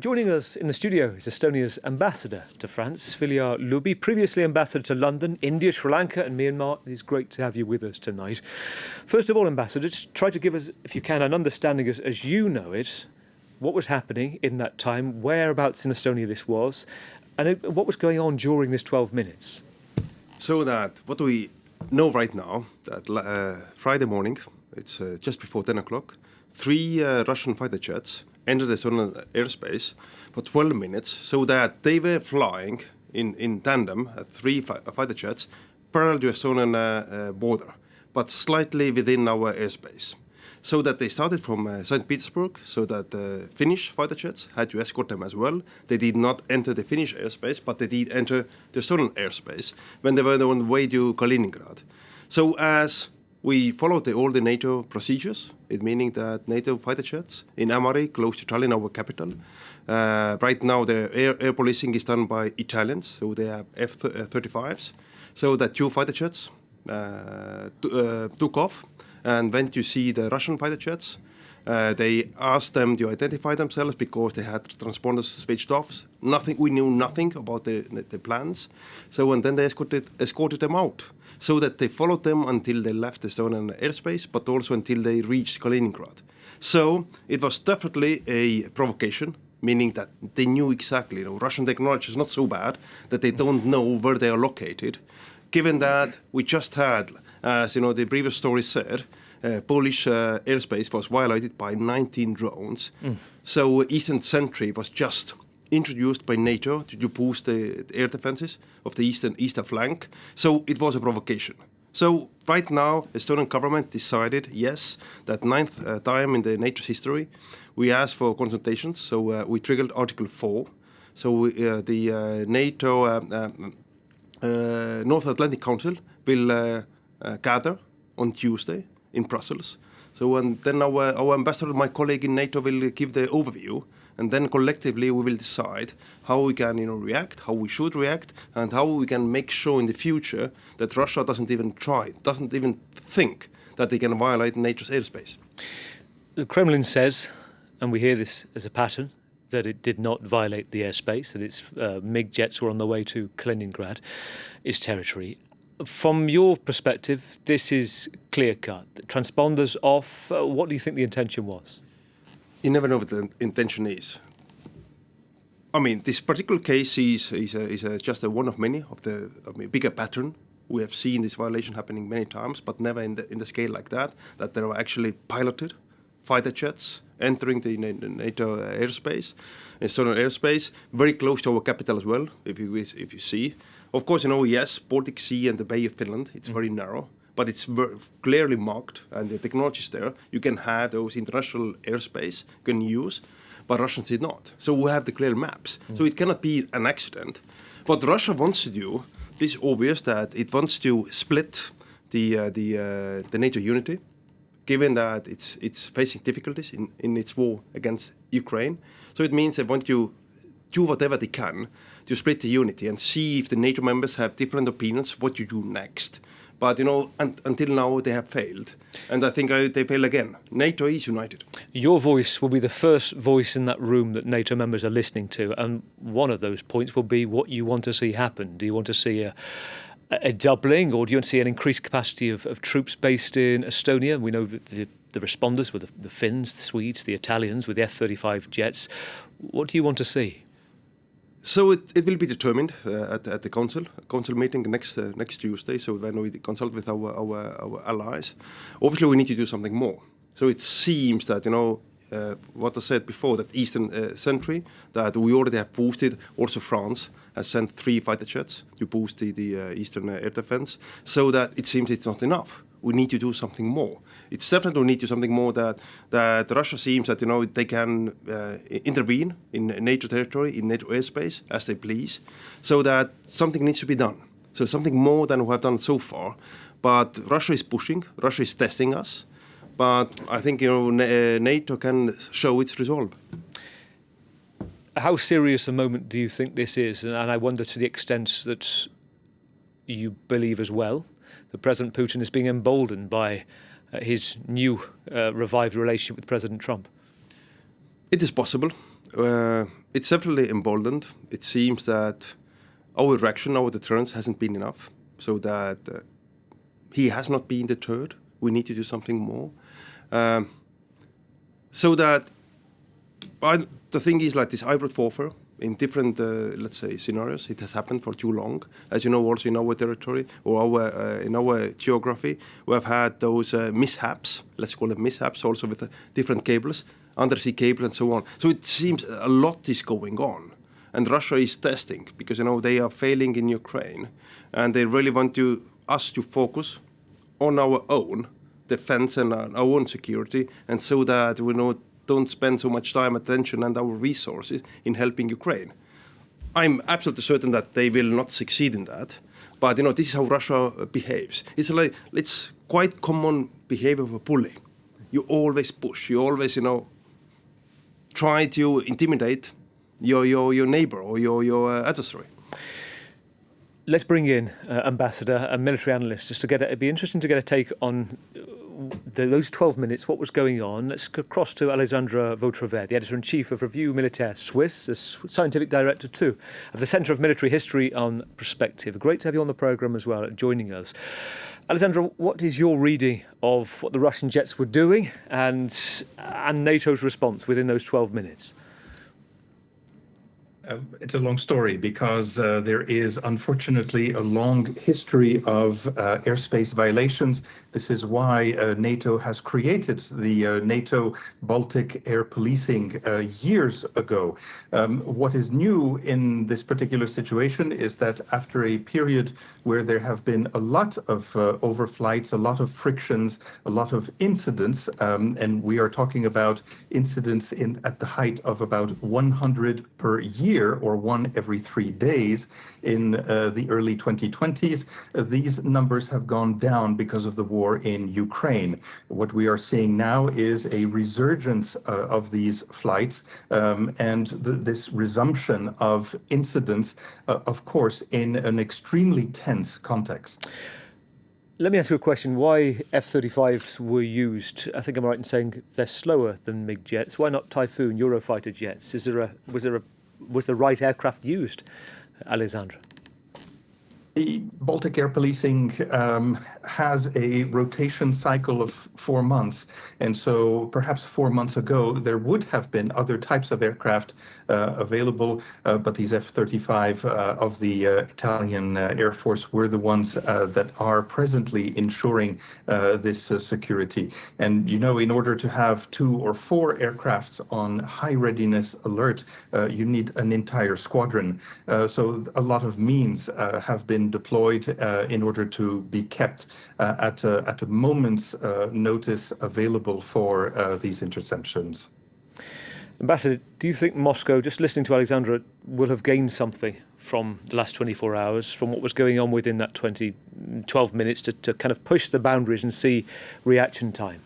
Joining us in the studio is Estonia's ambassador to France, Viljar Lubi, previously ambassador to London, India, Sri Lanka and Myanmar. It is great to have you with us tonight. First of all, ambassador, just try to give us, if you can, an understanding as you know it, what was happening in that time, whereabouts in Estonia this was, and what was going on during this 12 minutes. So that what we know right now, that Friday morning, it's just before 10 o'clock, three Russian fighter jets entered the Estonian airspace for 12 minutes, so that they were flying in tandem, three fighter jets, parallel to Estonian border, but slightly within our airspace. So that they started from St. Petersburg, so that the Finnish fighter jets had to escort them as well. They did not enter the Finnish airspace, but they did enter the Estonian airspace when they were on the way to Kaliningrad. So as we followed all the NATO procedures, it meaning that NATO fighter jets in Amari, close to Tallinn, our capital. Right now, the air policing is done by Italians, so they have F-35s. So that two fighter jets took off and went to see the Russian fighter jets. They asked them to identify themselves because they had transponders switched off. We knew nothing about the plans. So and then they escorted them out, so that they followed them until they left the Estonian airspace, but also until they reached Kaliningrad. So it was definitely a provocation, meaning that they knew exactly, Russian technology is not so bad that they don't know where they are located. Given that we just had, as the previous story said, Polish airspace was violated by 19 drones. So Eastern Sentry was just introduced by NATO to boost the air defenses of the eastern flank. So it was a provocation. So right now, Estonian government decided, yes, that ninth time in the NATO's history, we asked for consultations. So we triggered Article 4. So the NATO North Atlantic Council will gather on Tuesday in Brussels. So and then our ambassador, my colleague in NATO, will give the overview, and then collectively we will decide how we can react, how we should react, and how we can make sure in the future that Russia doesn't even think that they can violate NATO's airspace. The Kremlin says, and we hear this as a pattern, that it did not violate the airspace, that its MiG jets were on the way to Kaliningrad, its territory. From your perspective, this is clear-cut. Transponders off. What do you think the intention was? You never know what the intention is. I mean, this particular case is just one of many of the bigger pattern. We have seen this violation happening many times, but never in the scale like that. That there are actually piloted fighter jets entering the NATO airspace, Estonian airspace, very close to our capital as well. If you see. Of course, yes, Baltic Sea and the Bay of Finland, it's very narrow, but it's clearly marked, and the technology is there. You can have those international airspace you can use, but Russians did not. So we have the clear maps. So it cannot be an accident. What Russia wants to do, this is obvious that it wants to split the NATO unity, given that it's facing difficulties in its war against Ukraine. So it means they want to do whatever they can to split the unity and see if the NATO members have different opinions what you do next. But, until now they have failed. And I think they fail again. NATO is united. Your voice will be the first voice in that room that NATO members are listening to. And one of those points will be what you want to see happen. Do you want to see a doubling, or do you want to see an increased capacity of troops based in Estonia? We know that the responders were the Finns, the Swedes, the Italians with the F-35 jets. What do you want to see? So it will be determined at the council meeting next Tuesday. So when we consult with our allies, obviously we need to do something more. So it seems that what I said before, that Eastern Sentry, that we already have boosted. Also France has sent 3 fighter jets to boost the Eastern air defense. So that it seems it's not enough. We need to do something more. It's definitely need to do something more that Russia seems that they can intervene in NATO territory, in NATO airspace as they please, so that something needs to be done. So something more than we have done so far. But Russia is pushing. Russia is testing us. But I think NATO can show its resolve. How serious a moment do you think this is? And I wonder to the extent that you believe as well that President Putin is being emboldened by his new revived relationship with President Trump. It is possible. It's definitely emboldened. It seems that our reaction, our deterrence hasn't been enough, so that he has not been deterred. We need to do something more. So that the thing is like this hybrid warfare in different, let's say, scenarios. It has happened for too long. As you know, also in our territory or in our geography, we have had those mishaps, let's call them mishaps, also with different cables, undersea cable and so on. So it seems a lot is going on. And Russia is testing because, they are failing in Ukraine. And they really want us to focus on our own defense and our own security, and so that we don't spend so much time, attention, and our resources in helping Ukraine. I'm absolutely certain that they will not succeed in that. But this is how Russia behaves. It's quite common behavior of a bully. You always push. You always try to intimidate your neighbor or your adversary. Let's bring in Ambassador, a military analyst, just to it'd be interesting to get a take on those 12 minutes, what was going on. Let's go across to Alexandre Vautravers, the editor-in-chief of Revue Militaire Suisse, a scientific director too, of the Centre of Military History on Perspective. Great to have you on the programme as well, joining us. Alexandre, what is your reading of what the Russian jets were doing and NATO's response within those 12 minutes? It's a long story because there is unfortunately a long history of airspace violations. This is why NATO has created the NATO Baltic air policing years ago. What is new in this particular situation is that after a period where there have been a lot of overflights, a lot of frictions, a lot of incidents, and we are talking about incidents at the height of about 100 per year, or one every 3 days in the early 2020s. These numbers have gone down because of the war in Ukraine. What we are seeing now is a resurgence of these flights and this resumption of incidents, of course, in an extremely tense context. Let me ask you a question. Why F-35s were used? I think I'm right in saying they're slower than MiG jets. Why not Typhoon, Eurofighter jets? Was the right aircraft used, Alexandre? The Baltic air policing has a rotation cycle of 4 months. And so perhaps 4 months ago, there would have been other types of aircraft available, but these F-35 of the Italian Air Force were the ones that are presently ensuring this security. And, in order to have 2 or 4 aircrafts on high readiness alert, you need an entire squadron. So a lot of means have been deployed in order to be kept at a moment's notice available for these interceptions. Ambassador, do you think Moscow, just listening to Alexandre, will have gained something from the last 24 hours, from what was going on within that 12 minutes to kind of push the boundaries and see reaction time?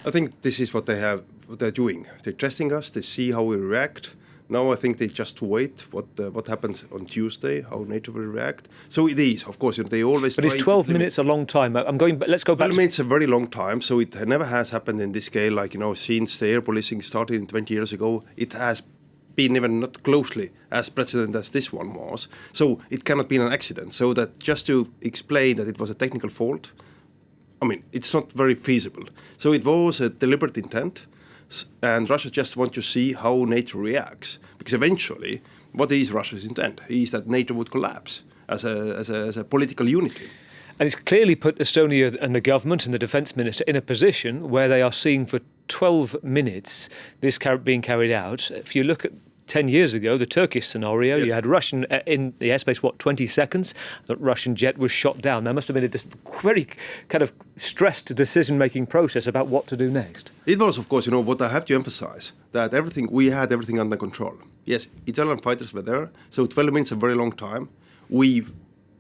I think this is what they're doing. They're testing us, they see how we react. Now I think they just wait what happens on Tuesday, how NATO will react. So it is, of course, they always. But is 12 minutes a long time? Let's go back. 12 minutes a very long time. So it never has happened in this scale. Like since the air policing started 20 years ago, it has been even not closely as precedent as this one was. So it cannot be an accident. So that just to explain that it was a technical fault, it's not very feasible. So it was a deliberate intent. And Russia just wants to see how NATO reacts, because eventually, what is Russia's intent? Is that NATO would collapse as a political unity. And it's clearly put Estonia and the government and the defence minister in a position where they are seeing for 12 minutes this being carried out. If you look at 10 years ago, the Turkish scenario, yes. You had Russian in the airspace, 20 seconds? The Russian jet was shot down. There must have been a very kind of stressed decision-making process about what to do next. It was, of course, what I have to emphasize, that we had everything under control. Yes, Italian fighters were there, so 12 minutes is a very long time. We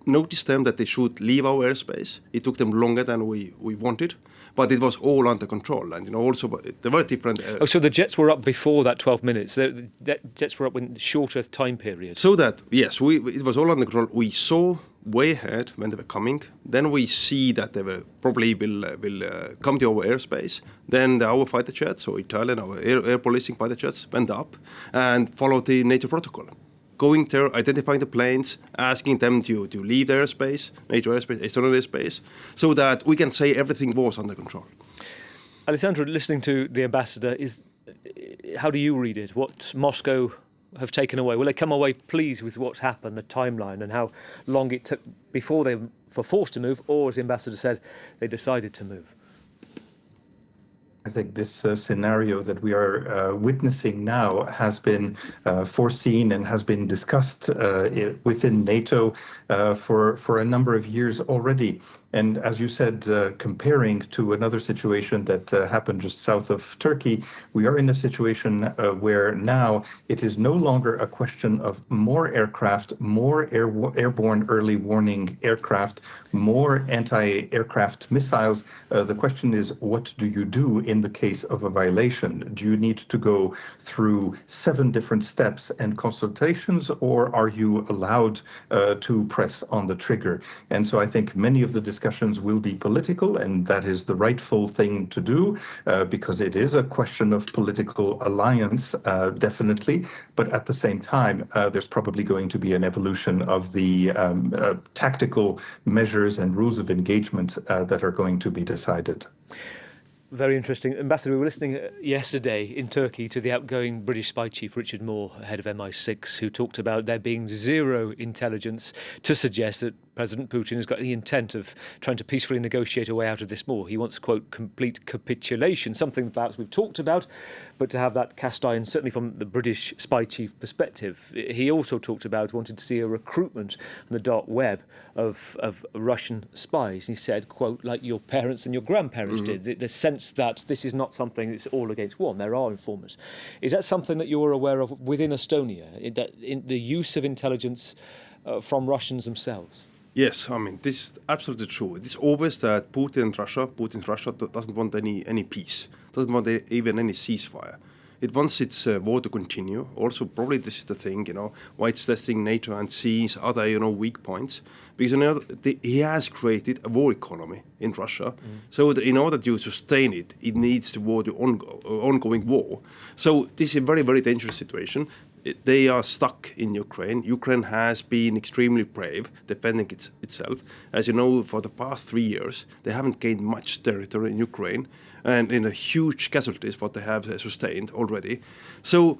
noticed them that they should leave our airspace. It took them longer than we wanted. But it was all under control, and also there were different. So the jets were up before that 12 minutes. The jets were up in shorter time periods. So that yes, it was all under control. We saw way ahead when they were coming. Then we see that they will probably will come to our airspace. Then our fighter jets, so Italian, our air policing fighter jets, went up and followed the NATO protocol. Going there, identifying the planes, asking them to leave the airspace, NATO airspace, Estonian airspace, so that we can say everything was under control. Alexandre, listening to the ambassador, how do you read it? What Moscow have taken away? Will they come away pleased with what's happened, the timeline, and how long it took before they were forced to move, or, as the ambassador said, they decided to move? I think this scenario that we are witnessing now has been foreseen and has been discussed within NATO for a number of years already. And as you said, comparing to another situation that happened just south of Turkey, we are in a situation where now it is no longer a question of more aircraft, more airborne early warning aircraft, more anti-aircraft missiles. The question is, what do you do in the case of a violation? Do you need to go through 7 different steps and consultations, or are you allowed to press on the trigger? And so I think many of the discussions will be political, and that is the rightful thing to do because it is a question of political alliance, definitely. But at the same time, there's probably going to be an evolution of the tactical measures and rules of engagement that are going to be decided. Very interesting. Ambassador, we were listening yesterday in Turkey to the outgoing British spy chief, Richard Moore, head of MI6, who talked about there being zero intelligence to suggest that President Putin has got any intent of trying to peacefully negotiate a way out of this war. He wants, quote, complete capitulation, something perhaps we've talked about, but to have that cast iron, certainly from the British spy chief perspective. He also talked about wanting to see a recruitment on the dark web of Russian spies. He said, quote, like your parents and your grandparents did, the sense that this is not something that's all against one. There are informers. Is that something that you're aware of within Estonia, that in the use of intelligence from Russians themselves? Yes, I mean, this is absolutely true. It's obvious that Putin's Russia doesn't want any peace, doesn't want even any ceasefire. It wants its war to continue. Also, probably this is the thing, why it's testing NATO and sees other, weak points. Because, he has created a war economy in Russia. So that in order to sustain it, it needs the war to ongoing war. So this is a very, very dangerous situation. They are stuck in Ukraine. Ukraine has been extremely brave defending itself. As you know, for the past 3 years, they haven't gained much territory in Ukraine, and in a huge casualties what they have sustained already. So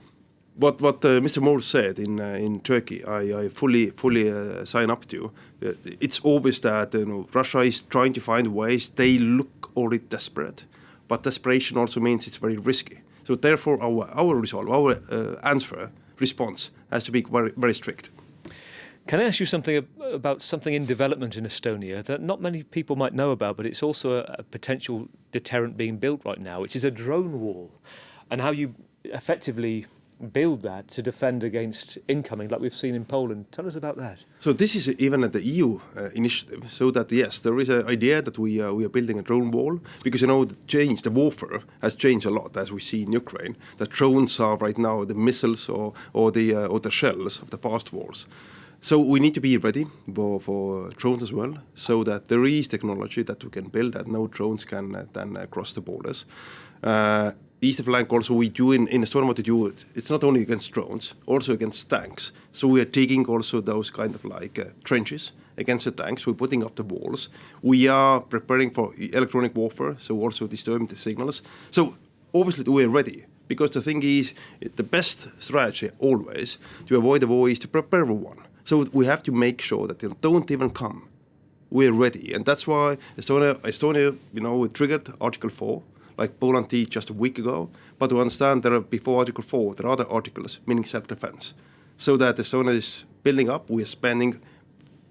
what Mr. Moore said in Turkey, I fully sign up to. It's obvious that Russia is trying to find ways. They look already desperate, but desperation also means it's very risky. So therefore, our resolve, our response has to be very, very strict. Can I ask you something about something in development in Estonia that not many people might know about, but it's also a potential deterrent being built right now, which is a drone wall, and how you effectively build that to defend against incoming, like we've seen in Poland. Tell us about that. So this is even at the EU initiative, so that yes, there is an idea that we are building a drone wall, because the warfare has changed a lot, as we see in Ukraine. The drones are right now the missiles or the shells of the past wars. So we need to be ready for drones as well, so that there is technology that we can build that no drones can then cross the borders. East flank also we do in Estonia what to do. It's not only against drones, also against tanks. So we are taking also those kind of trenches against the tanks. We're putting up the walls. We are preparing for electronic warfare, so also disturbing the signals. So obviously we are ready, because the thing is, the best strategy always to avoid the war is to prepare for one. So we have to make sure that they don't even come. We're ready, and that's why Estonia, we triggered Article 4. Like Poland did just a week ago, but to understand there are, before Article 4, there are other articles, meaning self-defense. So that Estonia is building up. We are spending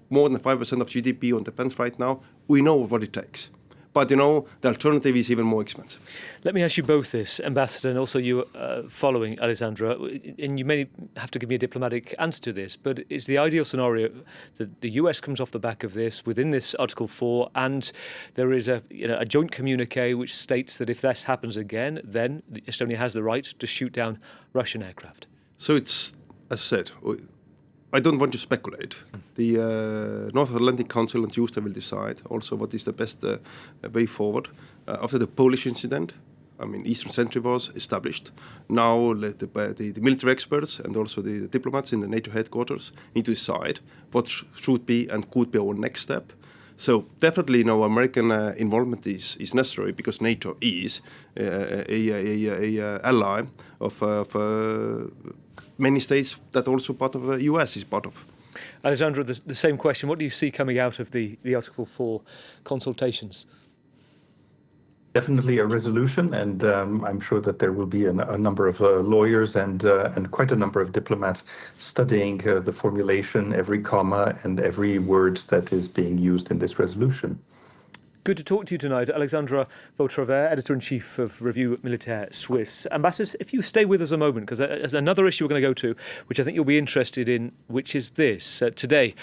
more than 5% of GDP on defense right now. We know what it takes. But, the alternative is even more expensive. Let me ask you both this, Ambassador, and also you following Alexandra, and you may have to give me a diplomatic answer to this, but is the ideal scenario that the US comes off the back of this within this Article 4, and there is a joint communique which states that if this happens again, then Estonia has the right to shoot down Russian aircraft? So it's, as I said, I don't want to speculate. The North Atlantic Council on Tuesday will decide also what is the best way forward. After the Polish incident, I mean, Eastern Sentry was established. Now the military experts and also the diplomats in the NATO headquarters need to decide what should be and could be our next step. So definitely, American involvement is necessary because NATO is a ally of many states that also part of the US is part of. Alexandre, the same question. What do you see coming out of the Article 4 consultations? Definitely a resolution, and I'm sure that there will be a number of lawyers and quite a number of diplomats studying the formulation, every comma and every word that is being used in this resolution. Good to talk to you tonight. Alexandre Vautravers, Editor-in-Chief of Revue militaire Suisse. Ambassador, if you stay with us a moment, because there's another issue we're going to go to, which I think you'll be interested in, which is this. Today,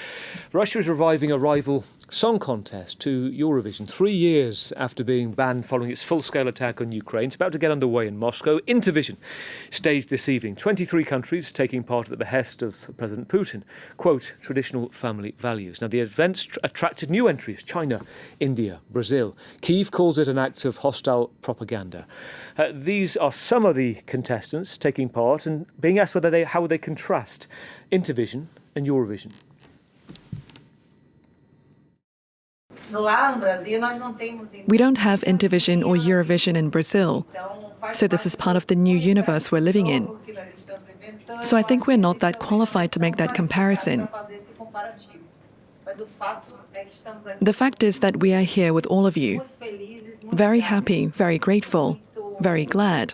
Russia is reviving a rival song contest to Eurovision 3 years after being banned following its full-scale attack on Ukraine. It's about to get underway in Moscow. Intervision staged this evening. 23 countries taking part at the behest of President Putin. Quote, traditional family values. Now, the event attracted new entries. China, India, Brazil. Kyiv calls it an act of hostile propaganda. These are some of the contestants taking part and being asked how would they contrast Intervision and Eurovision. We don't have Intervision or Eurovision in Brazil, so this is part of the new universe we're living in. So I think we're not that qualified to make that comparison. The fact is that we are here with all of you, very happy, very grateful, very glad,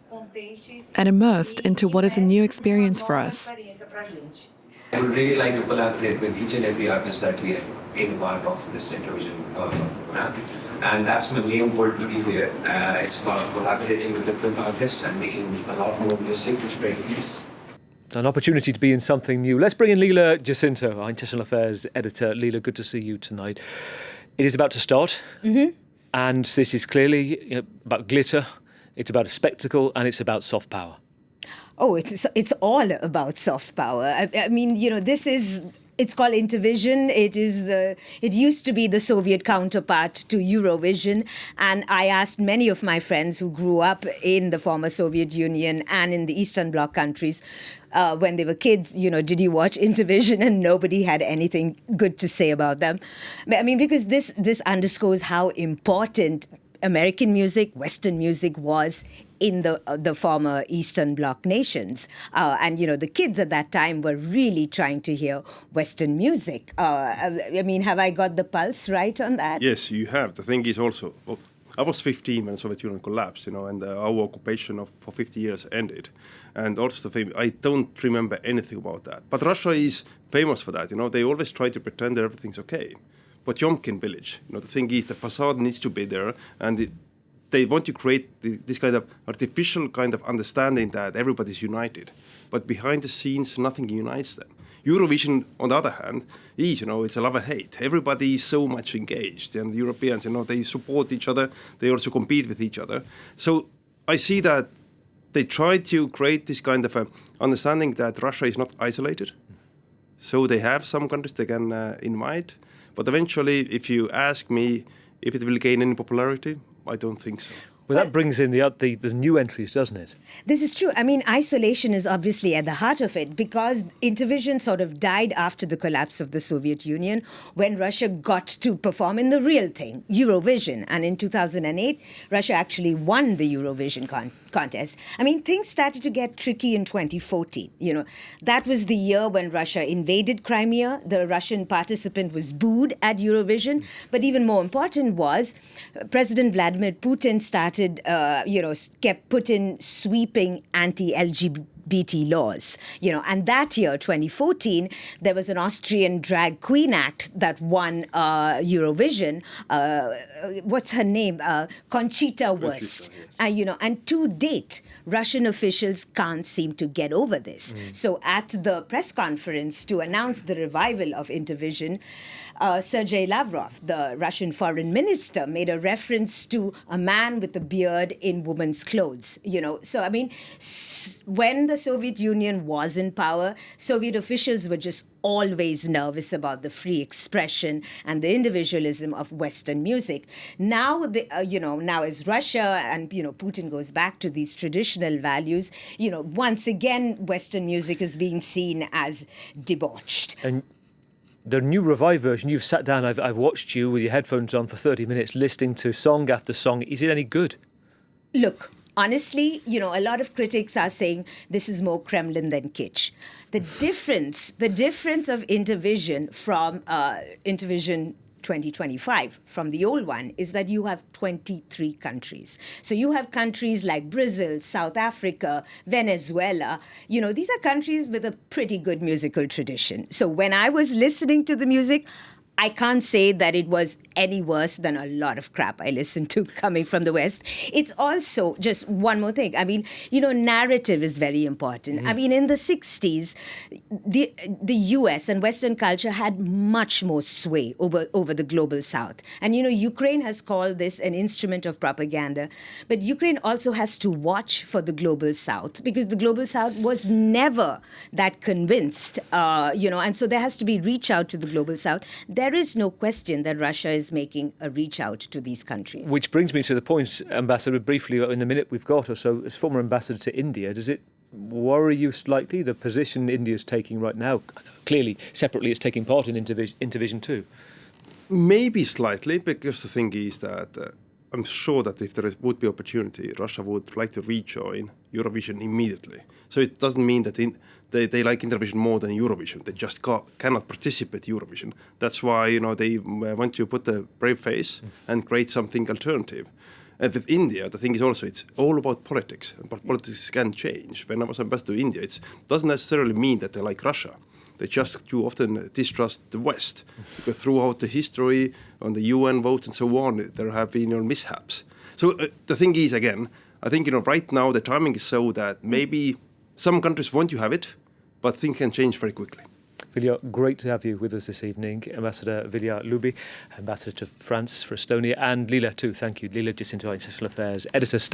and immersed into what is a new experience for us. I would really like to collaborate with each and every artist that we are being part of this Intervision program. And that's my main goal to be here. It's about collaborating with different artists and making a lot more music to spread peace. An opportunity to be in something new. Let's bring in Lila Jacinto, our International Affairs editor. Lila, good to see you tonight. It is about to start, and this is clearly about glitter, it's about a spectacle, and it's about soft power. Oh, it's all about soft power. I mean, it's called Intervision. It used to be the Soviet counterpart to Eurovision. And I asked many of my friends who grew up in the former Soviet Union and in the Eastern Bloc countries, when they were kids, did you watch Intervision? And nobody had anything good to say about them. I mean, because this underscores how important American music, Western music was in the former Eastern Bloc nations. And, the kids at that time were really trying to hear Western music. I mean, have I got the pulse right on that? Yes, you have. The thing is also, I was 15 when the Soviet Union collapsed, and our occupation for 50 years ended. And also the thing, I don't remember anything about that. But Russia is famous for that, They always try to pretend that everything's okay. Potemkin village, the thing is the facade needs to be there, and they want to create this kind of artificial kind of understanding that everybody's united. But behind the scenes, nothing unites them. Eurovision, on the other hand, is, it's a love and hate. Everybody is so much engaged, and the Europeans, they support each other, they also compete with each other. So I see that they try to create this kind of understanding that Russia is not isolated. So they have some countries they can invite. But eventually, if you ask me if it will gain any popularity, I don't think so. Well, that brings in the new entries, doesn't it? This is true. I mean, isolation is obviously at the heart of it because Intervision sort of died after the collapse of the Soviet Union when Russia got to perform in the real thing, Eurovision. And in 2008, Russia actually won the Eurovision contest. I mean, things started to get tricky in 2014. That was the year when Russia invaded Crimea. The Russian participant was booed at Eurovision. But even more important was President Vladimir Putin kept Putin sweeping anti-LGBT laws, and that year, 2014, there was an Austrian drag queen act that won Eurovision. What's her name? Conchita Wurst. Yes. And to date, Russian officials can't seem to get over this. So at the press conference to announce the revival of Intervision, Sergei Lavrov, the Russian foreign minister, made a reference to a man with a beard in women's clothes. So, I mean, when the the Soviet Union was in power, Soviet officials were just always nervous about the free expression and the individualism of Western music. Now, now as Russia and Putin goes back to these traditional values, once again Western music is being seen as debauched. And the new Revue version, you've sat down, I've watched you with your headphones on for 30 minutes listening to song after song. Is it any good? Look, honestly, a lot of critics are saying this is more Kremlin than kitsch. The difference of Intervision from Intervision 2025 from the old one is that you have 23 countries. So you have countries like Brazil, South Africa, Venezuela. These are countries with a pretty good musical tradition. So when I was listening to the music, I can't say that it was any worse than a lot of crap I listened to coming from the West. It's also just one more thing. I mean, narrative is very important. Mm-hmm. I mean, in the 60s, the US and Western culture had much more sway over the global South. And, Ukraine has called this an instrument of propaganda. But Ukraine also has to watch for the global South because the global South was never that convinced, and so there has to be reach out to the global South. There is no question that Russia is making a reach out to these countries. Which brings me to the point, Ambassador, briefly, in the minute we've got or so, as former ambassador to India, does it worry you slightly, the position India's taking right now? Clearly, separately, it's taking part in Intervision too. Maybe slightly, because the thing is that I'm sure that if there would be opportunity, Russia would like to rejoin Eurovision immediately. So it doesn't mean that they like Intervision more than Eurovision. They just cannot participate in Eurovision. That's why they want to put a brave face and create something alternative. And with India, the thing is also it's all about politics, but politics can change. When I was ambassador to India, it doesn't necessarily mean that they like Russia. They just too often distrust the West. Because throughout the history, on the UN vote and so on, there have been mishaps. So the thing is, again, I think right now the timing is so that maybe some countries want to have it, but things can change very quickly. Viljar, great to have you with us this evening. Ambassador Viljar Lubi, Ambassador to France for Estonia, and Leela too. Thank you. Leela Jacinto, International Affairs Editor.